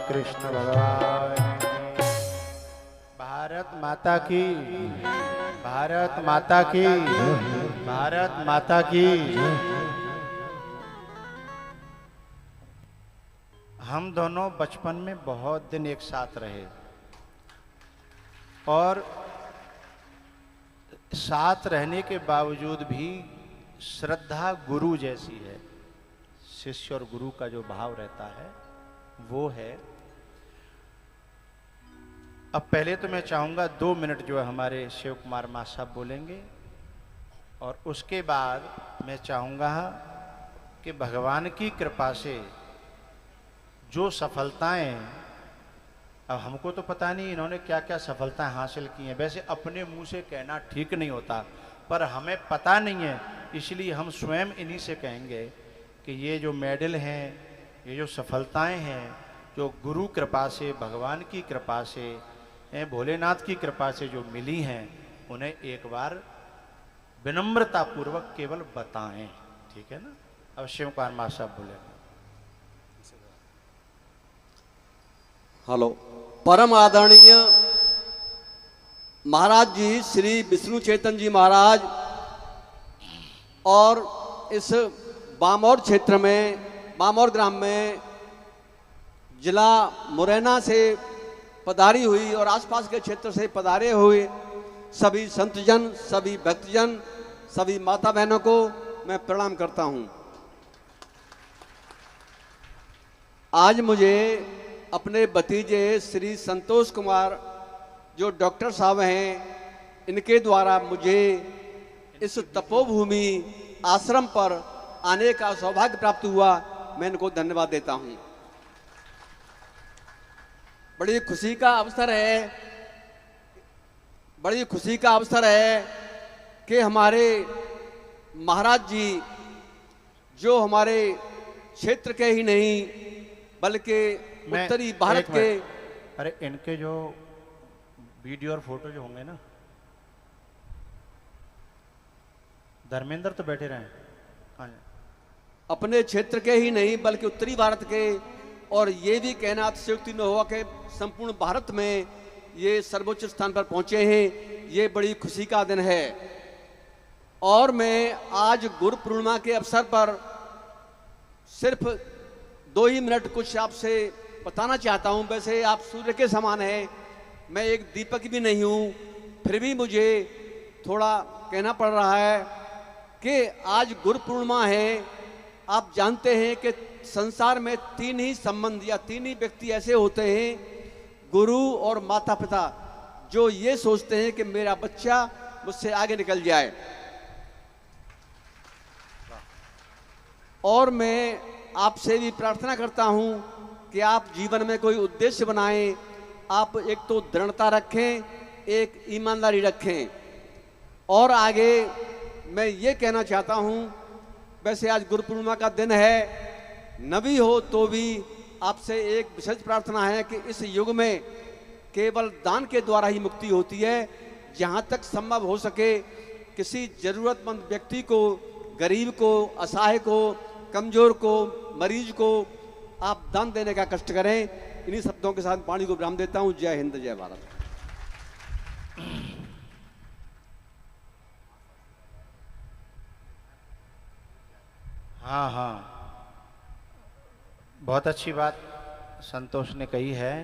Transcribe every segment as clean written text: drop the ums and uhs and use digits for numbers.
कृष्ण भगवान भारत माता की, भारत माता की, भारत माता की। हम दोनों बचपन में बहुत दिन एक साथ रहे और साथ रहने के बावजूद भी श्रद्धा गुरु जैसी है। शिष्य और गुरु का जो भाव रहता है वो है। अब पहले तो मैं चाहूंगा 2 मिनट जो है हमारे शिव कुमार मां साहब बोलेंगे और उसके बाद मैं चाहूंगा कि भगवान की कृपा से जो सफलताएं, अब हमको तो पता नहीं इन्होंने क्या क्या सफलताएं हासिल की हैं, वैसे अपने मुंह से कहना ठीक नहीं होता, पर हमें पता नहीं है इसलिए हम स्वयं इन्हीं से कहेंगे कि ये जो मेडल हैं, ये जो सफलताएं हैं, जो गुरु कृपा से, भगवान की कृपा से, भोलेनाथ की कृपा से जो मिली हैं, उन्हें एक बार विनम्रता पूर्वक केवल बताएं, ठीक है ना। अब शिव कुमार मां साहब बोलेंगे। हेलो। परम आदरणीय महाराज जी श्री विष्णु चेतन जी महाराज और इस बामौर क्षेत्र में, बामौर ग्राम में जिला मुरैना से पधारी हुई और आसपास के क्षेत्र से पधारे हुए सभी संतजन, सभी भक्तजन, सभी माता बहनों को मैं प्रणाम करता हूं। आज मुझे अपने भतीजे श्री संतोष कुमार जो डॉक्टर साहब हैं, इनके द्वारा मुझे इस तपोभूमि आश्रम पर आने का सौभाग्य प्राप्त हुआ। मैं इनको धन्यवाद देता हूं। बड़ी खुशी का अवसर है, बड़ी खुशी का अवसर है कि हमारे महाराज जी जो हमारे क्षेत्र के ही नहीं बल्कि उत्तरी भारत के, अरे इनके जो वीडियो और फोटो जो होंगे ना, धर्मेंद्र तो बैठे रहे, हाँ, अपने क्षेत्र के ही नहीं बल्कि उत्तरी भारत के, और ये भी कहना अतिशयोक्ति न हुआ कि संपूर्ण भारत में ये सर्वोच्च स्थान पर पहुंचे हैं। ये बड़ी खुशी का दिन है। और मैं आज गुरु पूर्णिमा के अवसर पर सिर्फ 2 ही मिनट कुछ आपसे बताना चाहता हूं। वैसे आप सूर्य के समान हैं, मैं एक दीपक भी नहीं हूं, फिर भी मुझे थोड़ा कहना पड़ रहा है कि आज गुरु पूर्णिमा है। आप जानते हैं कि संसार में 3 ही संबंध या 3 ही व्यक्ति ऐसे होते हैं, गुरु और माता पिता, जो ये सोचते हैं कि मेरा बच्चा मुझसे आगे निकल जाए। और मैं आपसे भी प्रार्थना करता हूं कि आप जीवन में कोई उद्देश्य बनाएं। आप एक तो दृढ़ता रखें, एक ईमानदारी रखें। और आगे मैं ये कहना चाहता हूं, वैसे आज गुरु पूर्णिमा का दिन है, न भी हो तो भी आपसे एक विशेष प्रार्थना है कि इस युग में केवल दान के द्वारा ही मुक्ति होती है। जहां तक संभव हो सके किसी जरूरतमंद व्यक्ति को, गरीब को, असहाय को, कमजोर को, मरीज को आप दान देने का कष्ट करें। इन्हीं शब्दों के साथ वाणी को विराम देता हूं। जय हिंद, जय भारत। हाँ हाँ, बहुत अच्छी बात संतोष ने कही है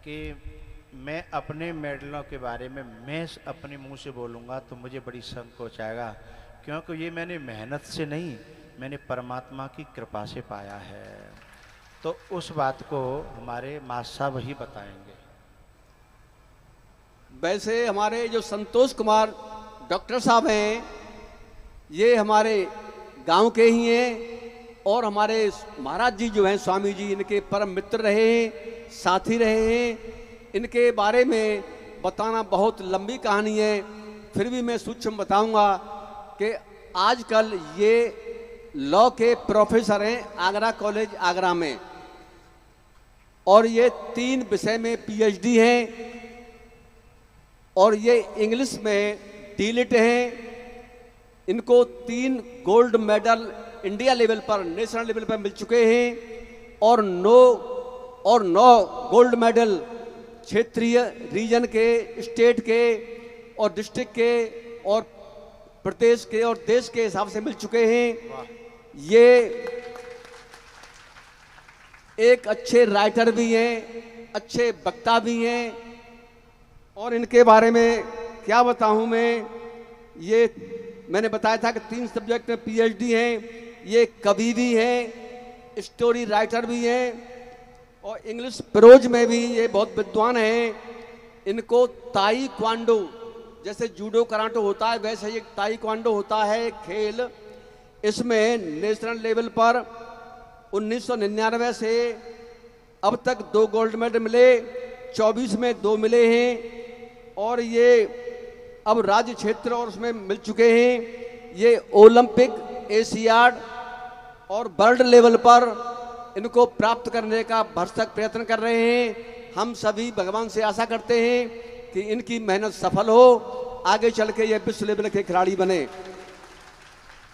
कि मैं अपने मेडलों के बारे में मैं अपने मुंह से बोलूँगा तो मुझे बड़ी संकोच आएगा, क्योंकि ये मैंने मेहनत से नहीं, मैंने परमात्मा की कृपा से पाया है। तो उस बात को हमारे माँ साहब ही बताएंगे। वैसे हमारे जो संतोष कुमार डॉक्टर साहब हैं, ये हमारे गांव के ही हैं और हमारे महाराज जी जो हैं स्वामी जी, इनके परम मित्र रहे हैं, साथी रहे हैं। इनके बारे में बताना बहुत लंबी कहानी है, फिर भी मैं सूक्ष्म बताऊंगा कि आजकल ये लॉ के प्रोफेसर हैं आगरा कॉलेज आगरा में, और ये 3 विषय में पीएचडी हैं, और ये इंग्लिश में डीलिट हैं। इनको 3 गोल्ड मेडल इंडिया लेवल पर, नेशनल लेवल पर मिल चुके हैं, और 9 गोल्ड मेडल क्षेत्रीय, रीजन के, स्टेट के और डिस्ट्रिक्ट के और प्रदेश के और देश के हिसाब से मिल चुके हैं। ये एक अच्छे राइटर भी हैं, अच्छे वक्ता भी हैं, और इनके बारे में क्या बताऊं मैं, ये मैंने बताया था कि 3 सब्जेक्ट में पीएचडी हैं। ये कवि भी हैं, स्टोरी राइटर भी हैं, और इंग्लिश प्रोज में भी ये बहुत विद्वान हैं। इनको ताई क्वांडो, जैसे जूडो कराटे होता है वैसे ये ताई क्वांडो होता है खेल, इसमें नेशनल लेवल पर 1999 से अब तक 2 गोल्ड मेडल मिले, 24 में 2 मिले हैं, और ये अब राज्य क्षेत्र और उसमें मिल चुके हैं। ये ओलंपिक, एशियाड और वर्ल्ड लेवल पर इनको प्राप्त करने का भरसक प्रयत्न कर रहे हैं। हम सभी भगवान से आशा करते हैं कि इनकी मेहनत सफल हो, आगे चल के ये विश्व लेवल के खिलाड़ी बने।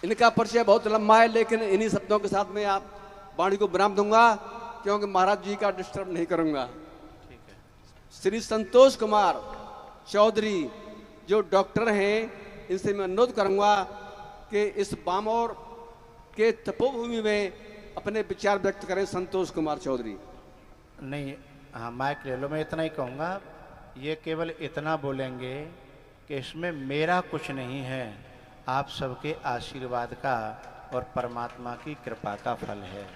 इनका परिचय बहुत लंबा है, लेकिन इन्हीं शब्दों के साथ मैं आप वाणी को विराम दूंगा, क्योंकि महाराज जी का डिस्टर्ब नहीं करूंगा। श्री संतोष कुमार चौधरी जो डॉक्टर हैं, इनसे मैं अनुरोध करूंगा कि इस बामौर के तपोभूमि में अपने विचार व्यक्त करें। संतोष कुमार चौधरी। नहीं, हाँ माइक ले लो। मैं इतना ही कहूँगा, ये केवल इतना बोलेंगे कि इसमें मेरा कुछ नहीं है, आप सबके आशीर्वाद का और परमात्मा की कृपा का फल है।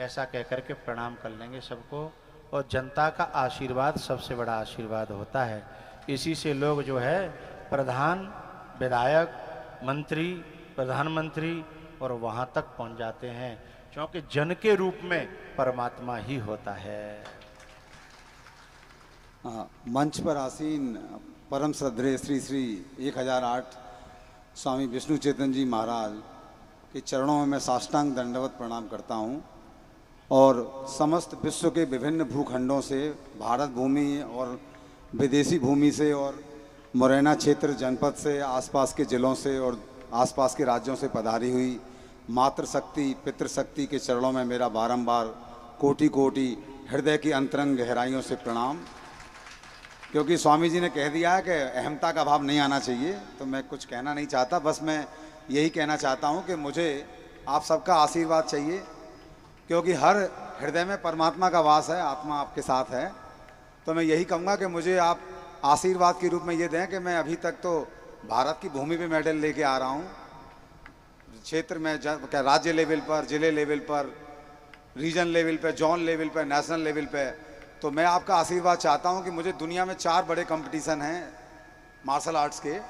ऐसा कहकर के प्रणाम कर लेंगे सबको, और जनता का आशीर्वाद सबसे बड़ा आशीर्वाद होता है। इसी से लोग जो है प्रधान, विधायक, मंत्री, प्रधानमंत्री और वहाँ तक पहुँच जाते हैं, क्योंकि जन के रूप में परमात्मा ही होता है। मंच पर आसीन परम श्रद्धेय श्री श्री 1008 स्वामी विष्णु चेतन जी महाराज के चरणों में मैं साष्टांग दंडवत प्रणाम करता हूँ, और समस्त विश्व के विभिन्न भूखंडों से, भारत भूमि और विदेशी भूमि से और मुरैना क्षेत्र जनपद से, आसपास के जिलों से और आसपास के राज्यों से पधारी हुई मातृशक्ति, पितृशक्ति के चरणों में मेरा बारंबार कोटि कोटि हृदय की अंतरंग गहराइयों से प्रणाम। क्योंकि स्वामी जी ने कह दिया है कि अहमता का भाव नहीं आना चाहिए, तो मैं कुछ कहना नहीं चाहता। बस मैं यही कहना चाहता हूँ कि मुझे आप सबका आशीर्वाद चाहिए, क्योंकि हर हृदय में परमात्मा का वास है, आत्मा आपके साथ है। तो मैं यही कहूँगा कि मुझे आप आशीर्वाद के रूप में ये दें कि मैं अभी तक तो भारत की भूमि पे मेडल लेके आ रहा हूँ, क्षेत्र में क्या राज्य लेवल पर, जिले लेवल पर, रीजन लेवल पर, जोन लेवल पर, नेशनल लेवल पर। तो मैं आपका आशीर्वाद चाहता हूँ कि मुझे दुनिया में 4 बड़े कंपटीशन हैं मार्शल आर्ट्स के।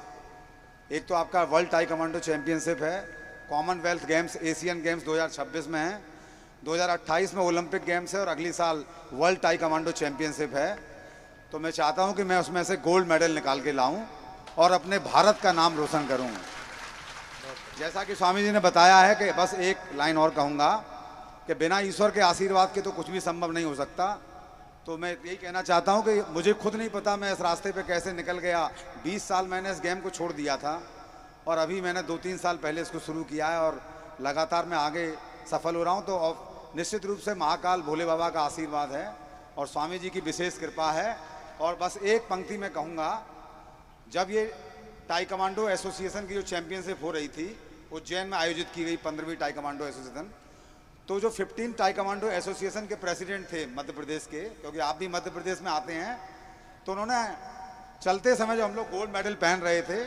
एक तो आपका वर्ल्ड टाई कमांडो चैंपियनशिप है, कॉमनवेल्थ गेम्स, एशियन गेम्स 2026 में है, 2028 में ओलंपिक गेम्स है, और अगली साल वर्ल्ड टाई कमांडो चैंपियनशिप है। तो मैं चाहता हूं कि मैं उसमें से गोल्ड मेडल निकाल के लाऊं और अपने भारत का नाम रोशन करूं। जैसा कि स्वामी जी ने बताया है कि बस एक लाइन और कहूँगा कि बिना ईश्वर के आशीर्वाद के तो कुछ भी संभव नहीं हो सकता। तो मैं यही कहना चाहता हूँ कि मुझे खुद नहीं पता मैं इस रास्ते पे कैसे निकल गया। 20 साल मैंने इस गेम को छोड़ दिया था, और अभी मैंने 2-3 साल पहले इसको शुरू किया है, और लगातार मैं आगे सफल हो रहा हूँ। तो निश्चित रूप से महाकाल भोले बाबा का आशीर्वाद है और स्वामी जी की विशेष कृपा है। और बस एक पंक्ति में कहूँगा, जब ये टाई कमांडो एसोसिएशन की जो चैंपियनशिप हो रही थी उज्जैन में आयोजित की गई 15वीं टाई कमांडो एसोसिएशन, तो जो 15 टाई कमांडो एसोसिएशन के प्रेसिडेंट थे मध्य प्रदेश के, क्योंकि आप भी मध्य प्रदेश में आते हैं, तो उन्होंने चलते समय जो हम लोग गोल्ड मेडल पहन रहे थे,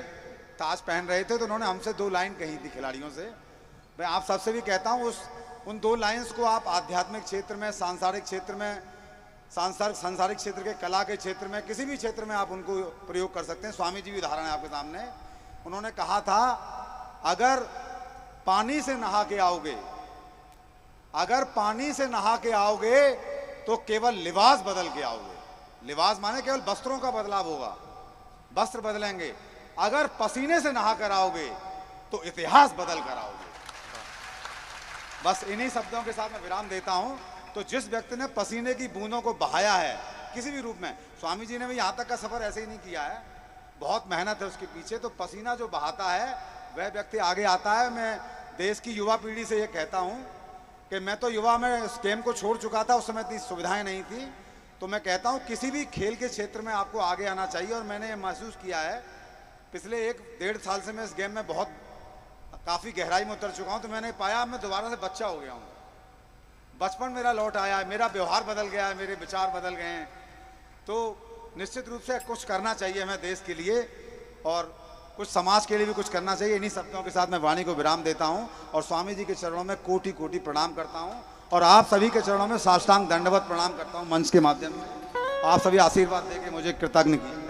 ताज पहन रहे थे, तो उन्होंने हमसे 2 लाइन कही थी खिलाड़ियों से। मैं आप सबसे भी कहता हूँ उन 2 लाइन्स को आप आध्यात्मिक क्षेत्र में, सांसारिक क्षेत्र में, सांसारिक क्षेत्र के कला के क्षेत्र में, किसी भी क्षेत्र में आप उनको प्रयोग कर सकते हैं। स्वामी जी भी उदाहरण है आपके सामने। उन्होंने कहा था, अगर पानी से नहा के आओगे, अगर पानी से नहा के आओगे तो केवल लिबास बदल के आओगे, लिबास माने केवल वस्त्रों का बदलाव होगा, वस्त्र बदलेंगे। अगर पसीने से नहा कर आओगे तो इतिहास बदल कर आओगे। बस इन्हीं शब्दों के साथ मैं विराम देता हूं। तो जिस व्यक्ति ने पसीने की बूंदों को बहाया है किसी भी रूप में, स्वामी जी ने भी यहां तक का सफर ऐसे ही नहीं किया है, बहुत मेहनत है उसके पीछे। तो पसीना जो बहाता है वह व्यक्ति आगे आता है। मैं देश की युवा पीढ़ी से ये कहता हूं कि मैं तो युवा में इस गेम को छोड़ चुका था, उस समय इतनी सुविधाएं नहीं थी। तो मैं कहता हूं किसी भी खेल के क्षेत्र में आपको आगे आना चाहिए। और मैंने ये महसूस किया है पिछले 1-1.5 साल से मैं इस गेम में बहुत काफ़ी गहराई में उतर चुका हूं। तो मैंने पाया मैं दोबारा से बच्चा हो गया हूं, बचपन मेरा लौट आया है, मेरा व्यवहार बदल गया है, मेरे विचार बदल गए हैं। तो निश्चित रूप से कुछ करना चाहिए हमें देश के लिए और कुछ समाज के लिए भी कुछ करना चाहिए। इन्हीं शब्दों के साथ मैं वाणी को विराम देता हूं और स्वामी जी के चरणों में कोटि कोटि प्रणाम करता हूं और आप सभी के चरणों में साष्टांग दंडवत प्रणाम करता हूं मंच के माध्यम से। आप सभी आशीर्वाद देके मुझे कृतज्ञ किया।